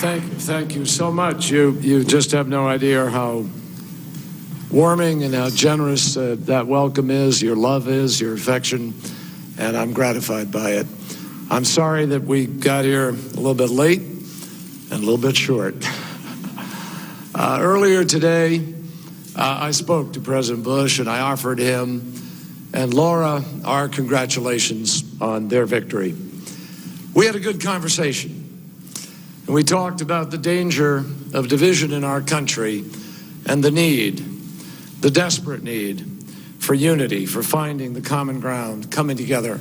Thank you so much. You just have no idea how warming and how generous that welcome is, your love is, your affection, and I'm gratified by it. I'm sorry that we got here a little bit late and a little bit short. Earlier today, I spoke to President Bush and I offered him and Laura our congratulations on their victory. We had a good conversation. And we talked about the danger of division in our country and the desperate need for unity, for finding the common ground, coming together.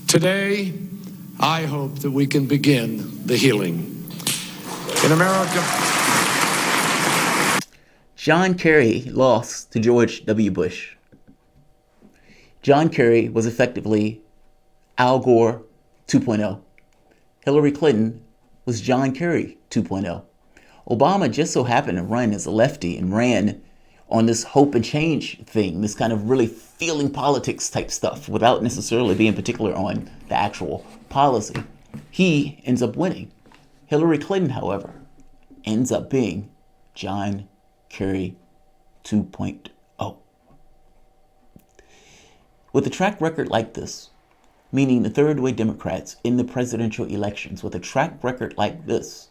Today, I hope that we can begin the healing. In America, John Kerry lost to George W. Bush. John Kerry was effectively Al Gore 2.0. Hillary Clinton was John Kerry 2.0. Obama just so happened to run as a lefty and ran on this hope and change thing, this kind of really feeling politics type stuff without necessarily being particular on the actual policy. He ends up winning. Hillary Clinton, however, ends up being John Kerry 2.0. With a track record like this, meaning the third way Democrats in the presidential elections, with a track record like this,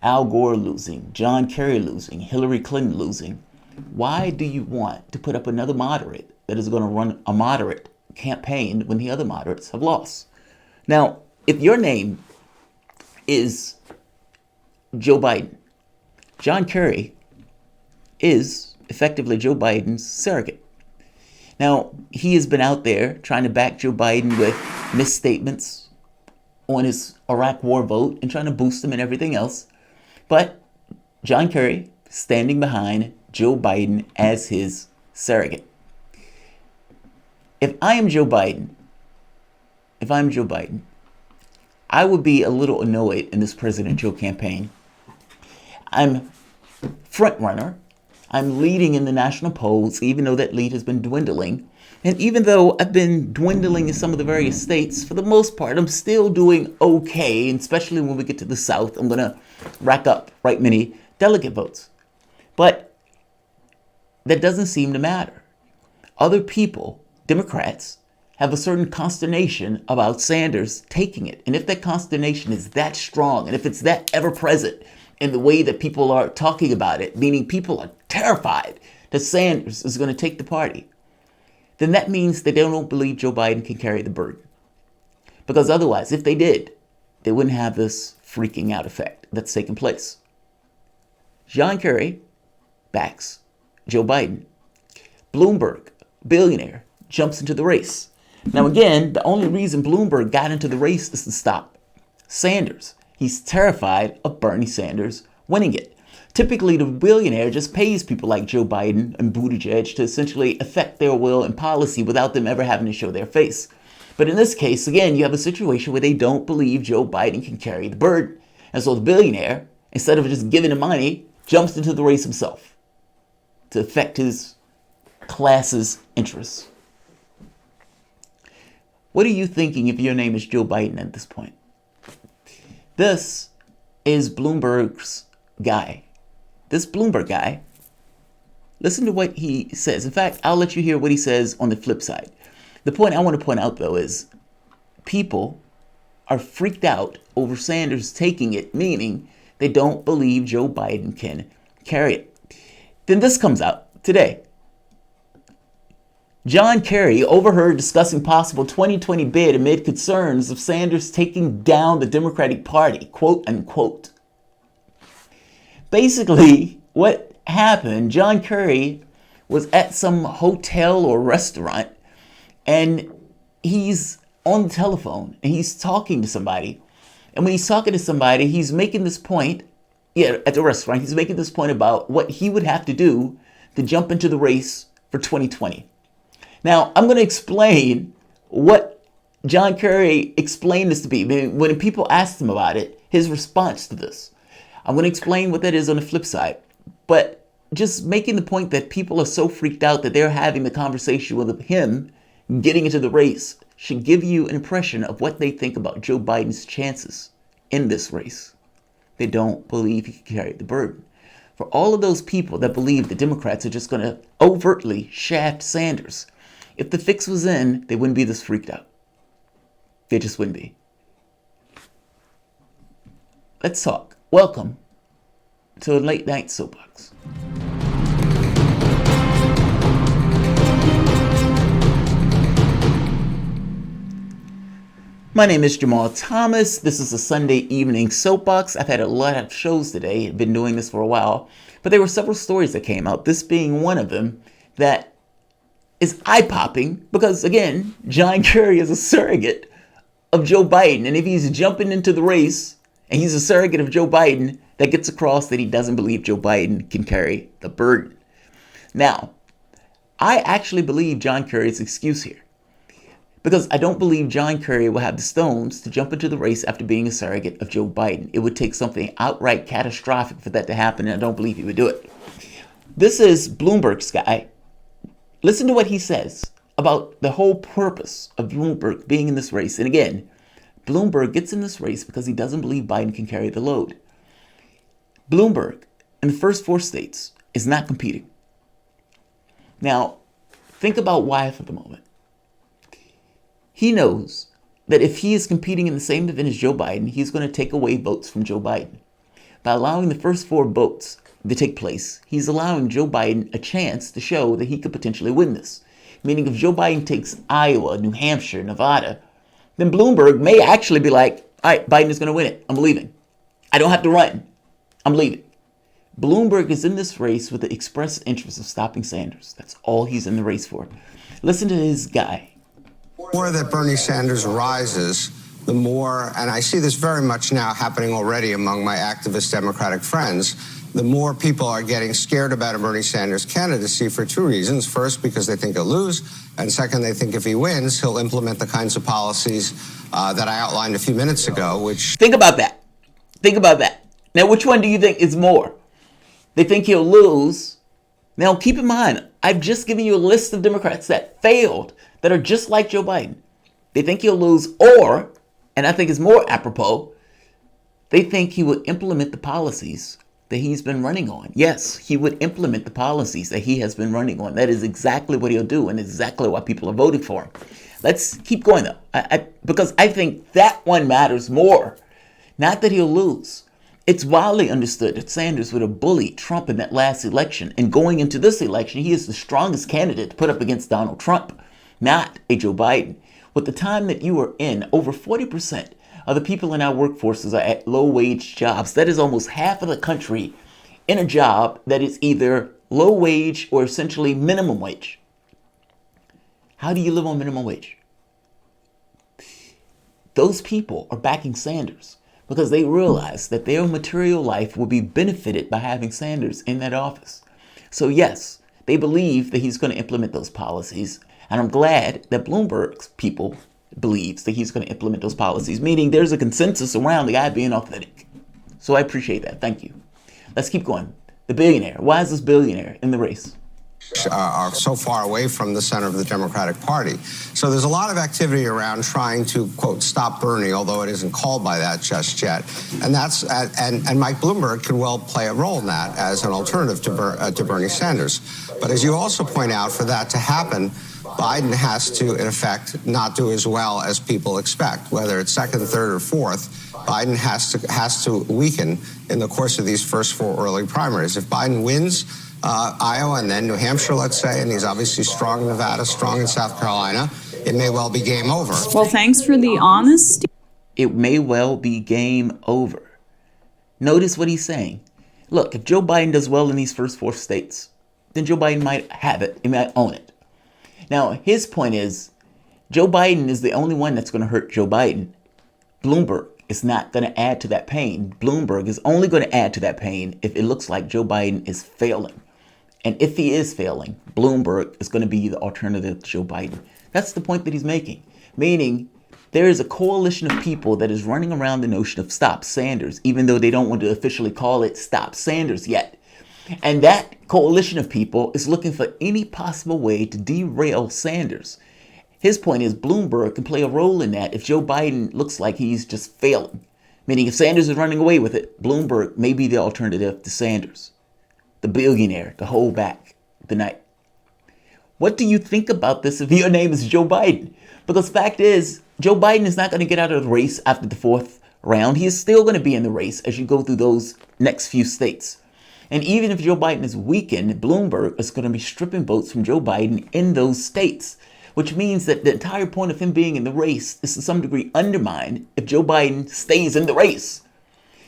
Al Gore losing, John Kerry losing, Hillary Clinton losing, why do you want to put up another moderate that is going to run a moderate campaign when the other moderates have lost? Now, if your name is Joe Biden, John Kerry is effectively Joe Biden's surrogate. Now, he has been out there trying to back Joe Biden with misstatements on his Iraq war vote and trying to boost him and everything else. But John Kerry standing behind Joe Biden as his surrogate. If I'm Joe Biden, I would be a little annoyed in this presidential campaign. I'm front runner. I'm leading in the national polls, even though that lead has been dwindling. And even though I've been dwindling in some of the various states, for the most part, I'm still doing okay. And especially when we get to the South, I'm going to rack up right many delegate votes. But that doesn't seem to matter. Other people, Democrats, have a certain consternation about Sanders taking it. And if that consternation is that strong, and if it's that ever-present in the way that people are talking about it, meaning people are terrified that Sanders is going to take the party, then that means that they don't believe Joe Biden can carry the burden. Because otherwise, if they did, they wouldn't have this freaking out effect that's taking place. John Kerry backs Joe Biden. Bloomberg, billionaire, jumps into the race. Now again, the only reason Bloomberg got into the race is to stop Sanders. He's terrified of Bernie Sanders winning it. Typically, the billionaire just pays people like Joe Biden and Buttigieg to essentially affect their will and policy without them ever having to show their face. But in this case, again, you have a situation where they don't believe Joe Biden can carry the burden. And so the billionaire, instead of just giving him money, jumps into the race himself to affect his class's interests. What are you thinking if your name is Joe Biden at this point? This is Bloomberg's guy. This Bloomberg guy, listen to what he says. In fact, I'll let you hear what he says on the flip side. The point I want to point out, though, is people are freaked out over Sanders taking it, meaning they don't believe Joe Biden can carry it. Then this comes out today. John Kerry overheard discussing possible 2020 bid amid concerns of Sanders taking down the Democratic Party, quote unquote. Basically, what happened, John Kerry was at some hotel or restaurant and he's on the telephone and he's talking to somebody. And when he's talking to somebody, he's making this point, at the restaurant, he's making this point about what he would have to do to jump into the race for 2020. Now, I'm going to explain what John Kerry explained this to be. When people asked him about it, his response to this. I'm going to explain what that is on the flip side. But just making the point that people are so freaked out that they're having the conversation with him getting into the race should give you an impression of what they think about Joe Biden's chances in this race. they don't believe he can carry the burden. For all of those people that believe the Democrats are just going to overtly shaft Sanders, if the fix was in, they wouldn't be this freaked out. They just wouldn't be. Let's talk. Welcome to a late night soapbox. My name is Jamal Thomas. This is a Sunday evening soapbox. I've had a lot of shows today. I've been doing this for a while. But there were several stories that came out, this being one of them, that is eye-popping because, again, John Kerry is a surrogate of Joe Biden. And if he's jumping into the race and he's a surrogate of Joe Biden, that gets across that he doesn't believe Joe Biden can carry the burden. Now, I actually believe John Kerry's excuse here, because I don't believe John Kerry will have the stones to jump into the race after being a surrogate of Joe Biden. It would take something outright catastrophic for that to happen, and I don't believe he would do it. This is Bloomberg's guy. Listen to what he says about the whole purpose of Bloomberg being in this race. And again, Bloomberg gets in this race because he doesn't believe Biden can carry the load. Bloomberg, in the first 4 states, is not competing. Now, think about why for the moment. He knows that if he is competing in the same event as Joe Biden, he's going to take away votes from Joe Biden. By allowing the first 4 votes to take place, he's allowing Joe Biden a chance to show that he could potentially win this. Meaning if Joe Biden takes Iowa, New Hampshire, Nevada, then Bloomberg may actually be like, all right, Biden is going to win it. I'm leaving. I don't have to run. I'm leaving. Bloomberg is in this race with the express interest of stopping Sanders. That's all he's in the race for. Listen to his guy. The more that Bernie Sanders rises, the more, and I see this very much now happening already among my activist Democratic friends, the more people are getting scared about a Bernie Sanders candidacy for 2 reasons. First, because they think he'll lose, and second, they think if he wins, he'll implement the kinds of policies that I outlined a few minutes ago, which... Think about that. Think about that. Now, which one do you think is more? They think he'll lose. Now, keep in mind, I've just given you a list of Democrats that failed, that are just like Joe Biden. They think he'll lose, or, and I think it's more apropos, they think he will implement the policies that he's been running on. Yes, he would implement the policies that he has been running on. That is exactly what he'll do, and exactly why people are voting for him. Let's keep going, though, because I think that one matters more. Not that he'll lose. It's widely understood that Sanders would have bullied Trump in that last election, and going into this election, he is the strongest candidate to put up against Donald Trump, not a Joe Biden. With the time that you are in, over 40% of the people in our workforces are at low-wage jobs. That is almost half of the country in a job that is either low wage or essentially minimum wage. How do you live on minimum wage? Those people are backing Sanders because they realize that their material life will be benefited by having Sanders in that office. So yes, they believe that he's going to implement those policies. And I'm glad that Bloomberg's people believes that he's going to implement those policies, meaning there's a consensus around the guy being authentic. So I appreciate that. Thank you. Let's keep going. The billionaire. Why is this billionaire in the race? Are so far away from the center of the Democratic Party. So there's a lot of activity around trying to, quote, stop Bernie, although it isn't called by that just yet. And that's and Mike Bloomberg can well play a role in that as an alternative to Bernie Sanders. But as you also point out, for that to happen, Biden has to, in effect, not do as well as people expect. Whether it's second, third, or fourth, Biden has to weaken in the course of these first 4 early primaries. If Biden wins Iowa and then New Hampshire, let's say, and he's obviously strong in Nevada, strong in South Carolina, it may well be game over. Well, thanks for the honesty. It may well be game over. Notice what he's saying. Look, if Joe Biden does well in these first 4 states, then Joe Biden might have it. He might own it. Now, his point is, Joe Biden is the only one that's going to hurt Joe Biden. Bloomberg is not going to add to that pain. Bloomberg is only going to add to that pain if it looks like Joe Biden is failing. And if he is failing, Bloomberg is going to be the alternative to Joe Biden. That's the point that he's making. Meaning, there is a coalition of people that is running around the notion of stop Sanders, even though they don't want to officially call it stop Sanders yet. And that coalition of people is looking for any possible way to derail Sanders. His point is Bloomberg can play a role in that if Joe Biden looks like he's just failing. Meaning if Sanders is running away with it, Bloomberg may be the alternative to Sanders, the billionaire to hold back the night. What do you think about this if your name is Joe Biden? Because the fact is, Joe Biden is not going to get out of the race after the fourth round. He is still going to be in the race as you go through those next few states. And even if Joe Biden is weakened, Bloomberg is going to be stripping votes from Joe Biden in those states, which means that the entire point of him being in the race is to some degree undermined if Joe Biden stays in the race.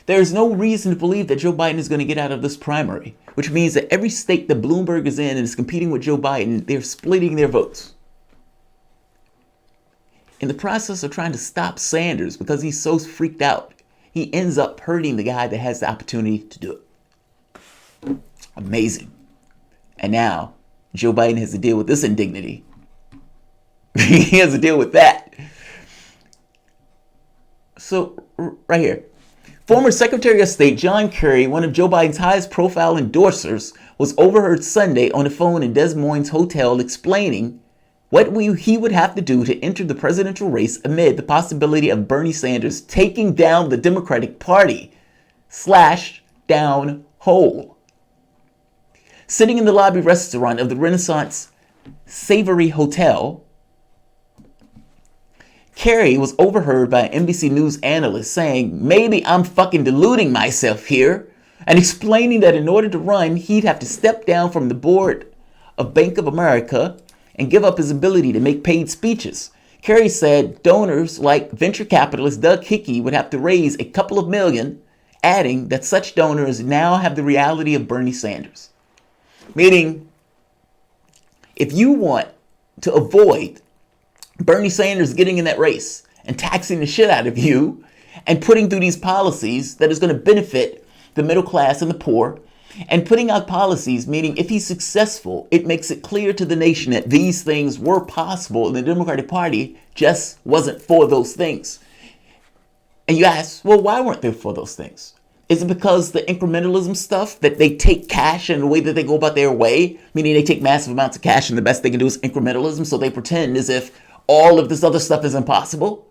There is no reason to believe that Joe Biden is going to get out of this primary, which means that every state that Bloomberg is in and is competing with Joe Biden, they're splitting their votes. In the process of trying to stop Sanders because he's so freaked out, he ends up hurting the guy that has the opportunity to do it. Amazing. And now Joe Biden has to deal with this indignity. He has to deal with that. So, right here. Former Secretary of State John Kerry, one of Joe Biden's highest profile endorsers, was overheard Sunday on the phone in Des Moines hotel explaining what he would have to do to enter the presidential race amid the possibility of Bernie Sanders taking down the Democratic Party / down whole. Sitting in the lobby restaurant of the Renaissance Savory Hotel, Kerry was overheard by an NBC News analyst saying, "Maybe I'm fucking deluding myself here," and explaining that in order to run, he'd have to step down from the board of Bank of America and give up his ability to make paid speeches. Kerry said donors like venture capitalist Doug Hickey would have to raise a couple of million, adding that such donors now have the reality of Bernie Sanders. Meaning, if you want to avoid Bernie Sanders getting in that race and taxing the shit out of you and putting through these policies that is going to benefit the middle class and the poor, and putting out policies, meaning if he's successful, it makes it clear to the nation that these things were possible and the Democratic Party just wasn't for those things. And you ask, well, why weren't they for those things? Is it because the incrementalism stuff, that they take cash and the way that they go about their way, meaning they take massive amounts of cash and the best they can do is incrementalism, so they pretend as if all of this other stuff is impossible?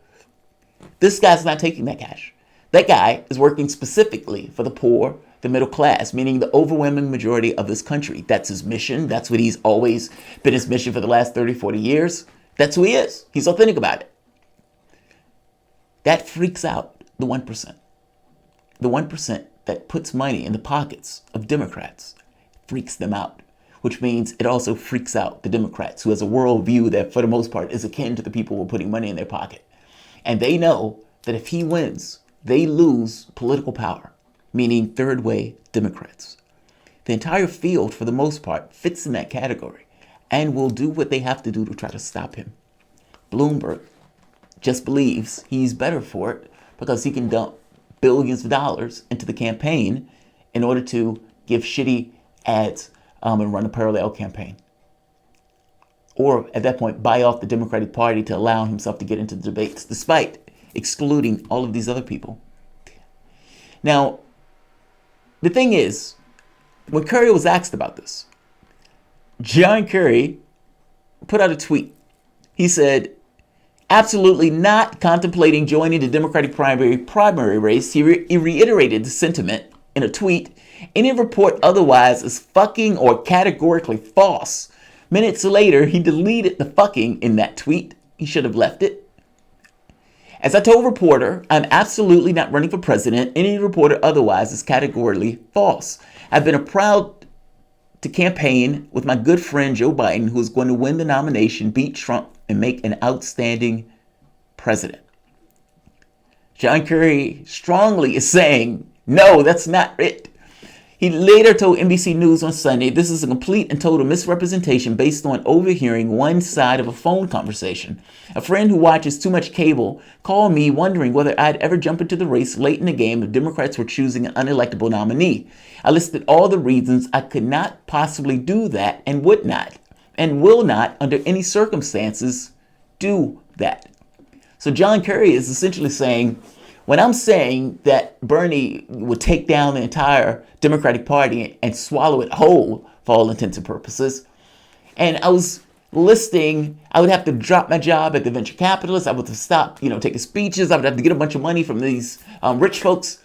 This guy's not taking that cash. That guy is working specifically for the poor, the middle class, meaning the overwhelming majority of this country. That's his mission. That's what he's always been his mission for the last 30, 40 years. That's who he is. He's authentic about it. That freaks out the 1%. The 1% that puts money in the pockets of Democrats freaks them out, which means it also freaks out the Democrats, who has a worldview that for the most part is akin to the people who are putting money in their pocket. And they know that if he wins, they lose political power, meaning third way Democrats. The entire field, for the most part, fits in that category and will do what they have to do to try to stop him. Bloomberg just believes he's better for it because he can dump billions of dollars into the campaign in order to give shitty ads and run a parallel campaign. Or at that point, buy off the Democratic Party to allow himself to get into the debates, despite excluding all of these other people. Now, the thing is, when Kerry was asked about this, John Kerry put out a tweet. He said, absolutely not contemplating joining the Democratic primary race. He reiterated the sentiment in a tweet. Any report otherwise is fucking or categorically false. Minutes later, he deleted the fucking in that tweet. He should have left it. As I told Reporter, I'm absolutely not running for president. Any reporter otherwise is categorically false. I've been proud to campaign with my good friend Joe Biden, who is going to win the nomination, beat Trump, and make an outstanding president. John Kerry strongly is saying, no, that's not it. He later told NBC News on Sunday, this is a complete and total misrepresentation based on overhearing one side of a phone conversation. A friend who watches too much cable called me wondering whether I'd ever jump into the race late in the game if Democrats were choosing an unelectable nominee. I listed all the reasons I could not possibly do that and would not and will not under any circumstances do that. So John Kerry is essentially saying, when I'm saying that Bernie would take down the entire Democratic Party and swallow it whole for all intents and purposes, and I was listing, I would have to drop my job at the venture capitalist. I would have to stop, taking speeches. I would have to get a bunch of money from these rich folks.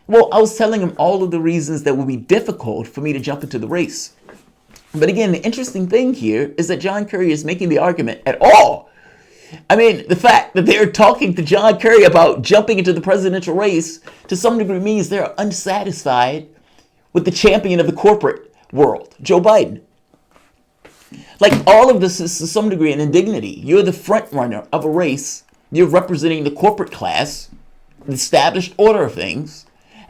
Well, I was telling him all of the reasons that would be difficult for me to jump into the race. But again, the interesting thing here is that John Kerry is making the argument at all. I mean, the fact that they're talking to John Kerry about jumping into the presidential race to some degree means they're unsatisfied with the champion of the corporate world, Joe Biden. Like, all of this is to some degree an indignity. You're the front runner of a race. You're representing the corporate class, the established order of things,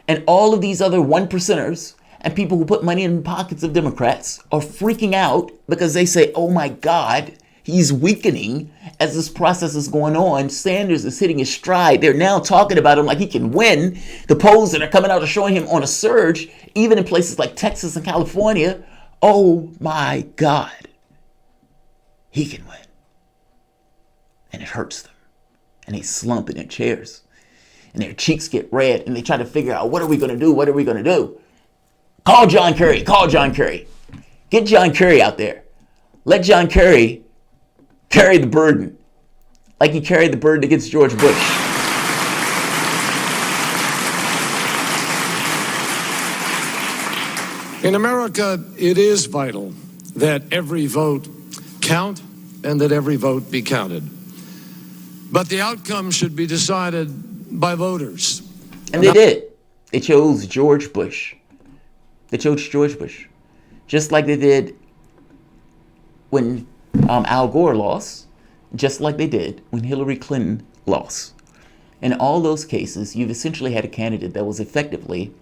and all of these other one percenters and people who put money in the pockets of Democrats are freaking out because they say, oh my God, he's weakening as this process is going on. Sanders is hitting his stride. They're now talking about him like he can win. The polls that are coming out are showing him on a surge, even in places like Texas and California. Oh my God, he can win. And it hurts them. And they slump in their chairs. And their cheeks get red. And they try to figure out, what are we going to do? What are we going to do? Call John Kerry. Call John Kerry. Get John Kerry out there. Let John Kerry carry the burden like he carried the burden against George Bush. In America, it is vital that every vote count and that every vote be counted. But the outcome should be decided by voters. And they did. They chose George Bush. They chose George Bush. Just like they did when Al Gore lost, just like they did when Hillary Clinton lost. In all those cases, you've essentially had a candidate that was effectively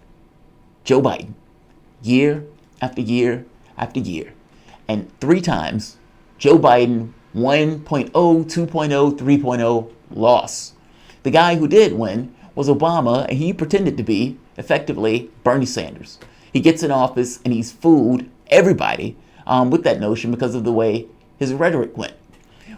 Joe Biden, year after year after year. And 3 times, Joe Biden 1.0, 2.0, 3.0 loss. The guy who did win was Obama, and he pretended to be effectively Bernie Sanders. He gets in office and he's fooled everybody with that notion because of the way his rhetoric went.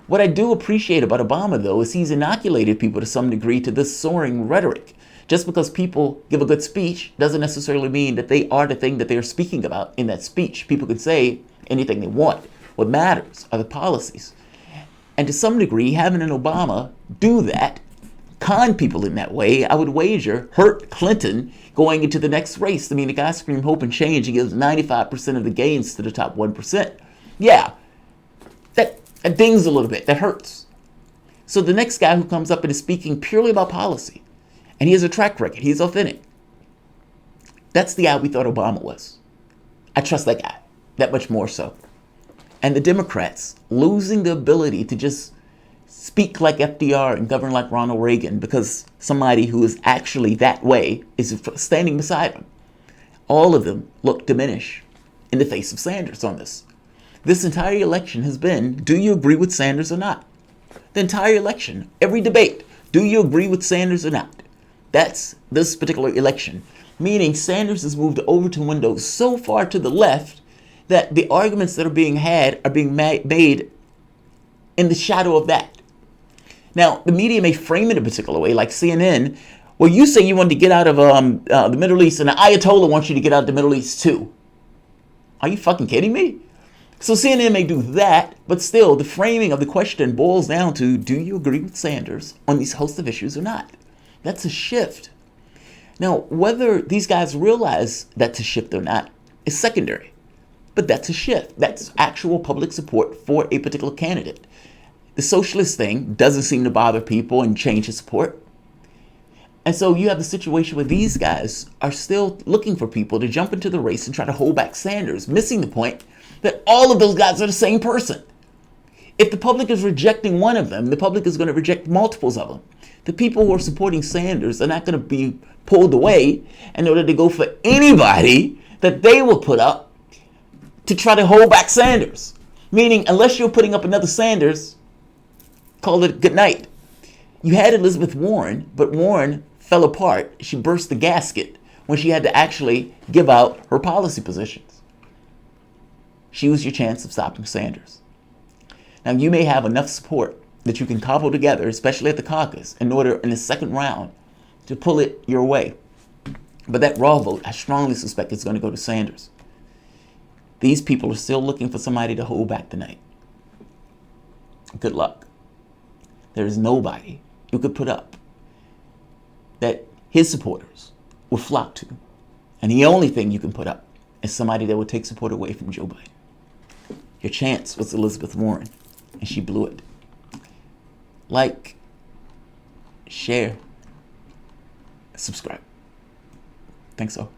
What I do appreciate about Obama, though, is he's inoculated people to some degree to this soaring rhetoric. Just because people give a good speech doesn't necessarily mean that they are the thing that they're speaking about in that speech. People can say anything they want. What matters are the policies. And to some degree, having an Obama do that, con people in that way, I would wager hurt Clinton going into the next race. I mean, the guy screamed hope and change. He gives 95% of the gains to the top 1%. Yeah, that dings a little bit. That hurts. So the next guy who comes up and is speaking purely about policy, and he has a track record, he's authentic. That's the guy we thought Obama was. I trust that guy, that much more so. And the Democrats losing the ability to just speak like FDR and govern like Ronald Reagan because somebody who is actually that way is standing beside them. All of them look diminished in the face of Sanders on this. This entire election has been, do you agree with Sanders or not? The entire election, every debate, do you agree with Sanders or not? That's this particular election. Meaning Sanders has moved over to windows so far to the left that the arguments that are being had are being made in the shadow of that. Now, the media may frame it a particular way, like CNN. Well, you say you wanted to get out of the Middle East, and the Ayatollah wants you to get out of the Middle East too. Are you fucking kidding me? So CNN may do that, but still, the framing of the question boils down to, do you agree with Sanders on these host of issues or not? That's a shift. Now, whether these guys realize that's a shift or not is secondary. But that's a shift. That's actual public support for a particular candidate. The socialist thing doesn't seem to bother people and change his support. And so you have the situation where these guys are still looking for people to jump into the race and try to hold back Sanders, missing the point that all of those guys are the same person. If the public is rejecting one of them, the public is going to reject multiples of them. The people who are supporting Sanders are not going to be pulled away in order to go for anybody that they will put up to try to hold back Sanders. Meaning, unless you're putting up another Sanders, call it good night. You had Elizabeth Warren, but Warren fell apart. She burst the gasket when she had to actually give out her policy positions. She was your chance of stopping Sanders. Now, you may have enough support that you can cobble together, especially at the caucus, in order in the second round to pull it your way. But that raw vote, I strongly suspect it's going to go to Sanders. These people are still looking for somebody to hold back tonight. good luck. There is nobody you could put up that his supporters will flock to. And the only thing you can put up is somebody that would take support away from Joe Biden. Your chance was Elizabeth Warren, and she blew it. Like, share, subscribe. Thanks all.